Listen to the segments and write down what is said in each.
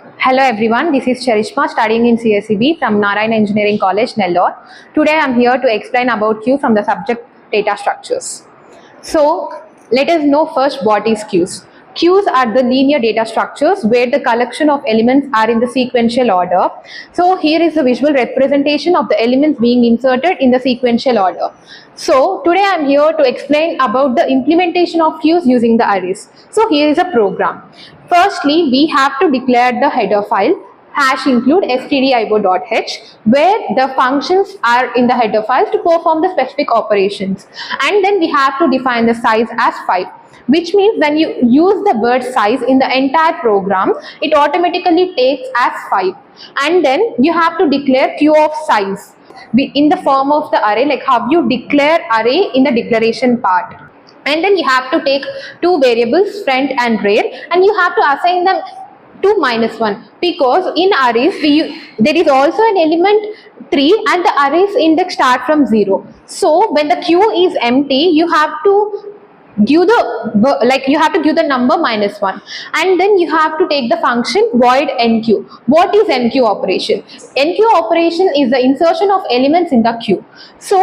Hello everyone, this is Charishma studying in CSEB from Narayana Engineering College, Nellore. Today I am here to explain about Q from the subject data structures. So let us know first what is Qs. Qs are the linear data structures where the collection of elements are in the sequential order. So here is the visual representation of the elements being inserted in the sequential order. So today I am here to explain about the implementation of Qs using the arrays. So here is a program. Firstly, we have to declare the header file #include stdio.h where the functions are in the header files to perform the specific operations, and then we have to define the size as 5, which means when you use the word size in the entire program, it automatically takes as 5, and then you have to declare q of size in the form of the array, like how you declare array in the declaration part. And then you have to take two variables, front and rear, and you have to assign them to -1, because in arrays there is also an element 3 and the array's index start from 0. So when the queue is empty, you have to give the number -1, and then you have to take the function void enq. What is enq operation? Enq operation is the insertion of elements in the queue. So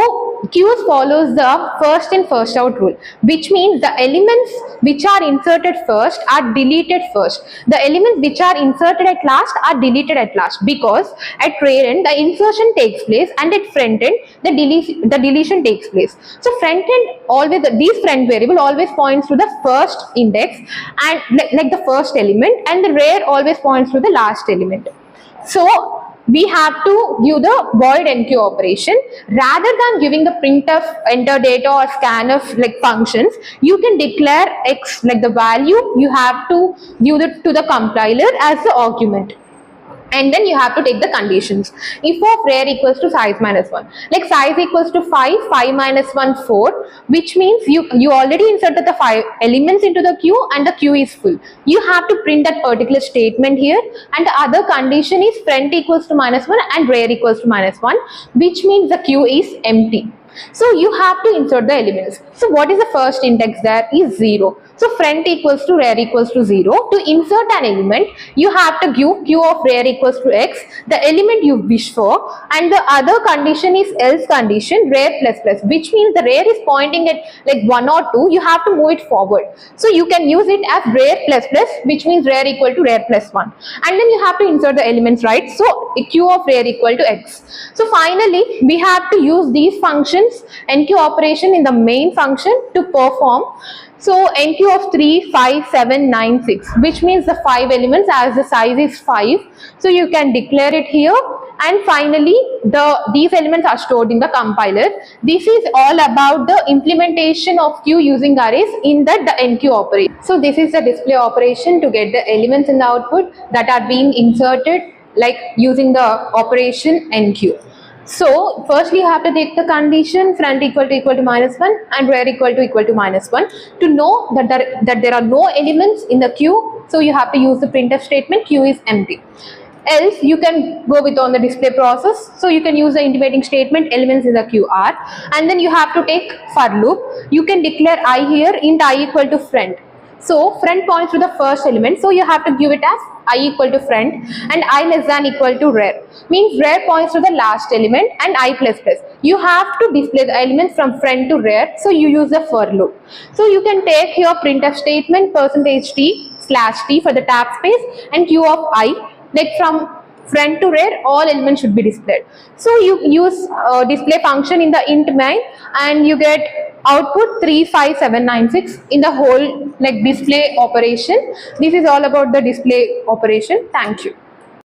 queues follows the first in first out rule, which means the elements which are inserted first are deleted first. The elements which are inserted at last are deleted at last, because at rear end the insertion takes place and at front end the deletion takes place. So front end always, these front variable always points to the first index and like the first element, and the rear always points to the last element. So we have to give the void enq operation rather than giving the printf, enter data or scanf like functions. You can declare x, like the value you have to give it to the compiler as the argument, and then you have to take the conditions. If of rear equals to size -1, like size equals to 5, 5 minus 1, 4, which means you already inserted the 5 elements into the queue and the queue is full. You have to print that particular statement here, and the other condition is front equals to -1 and rear equals to -1, which means the queue is empty. So you have to insert the elements. So what is the first index? There is 0. So front equals to rear equals to 0. To insert an element, you have to give q of rear equals to x, the element you wish for, and the other condition is else condition, rear plus plus, which means the rear is pointing at like 1 or 2. You have to move it forward. So you can use it as rear plus plus, which means rear equal to rear plus 1. And then you have to insert the elements, right? So q of rear equal to x. So finally, we have to use these functions, enq operation in the main function to perform. So enq of 3, 5, 7, 9, 6, which means the 5 elements as the size is 5. So you can declare it here, and finally these elements are stored in the compiler. This is all about the implementation of q using arrays in the enq operation. So this is the display operation to get the elements in the output that are being inserted like using the operation enq. So firstly you have to take the condition front equal to -1 and rear equal to -1 to know that there are no elements in the queue. So you have to use the printf statement, queue is empty. Else you can go with on the display process. So you can use the intimating statement, elements in the queue are, and then you have to take for loop. You can declare I here, int I equal to front. So front points to the first element, so you have to give it as I equal to front, and I less than equal to rear, means rear points to the last element, and I plus plus. You have to display the elements from front to rear, so you use the for loop. So you can take here printf statement %t/t for the tab space, and q of I, like from front to rear all elements should be displayed. So you use display function in the int main, and you get output 3, 5, 7, 9, 6 in the whole like display operation. This is all about the display operation. Thank you.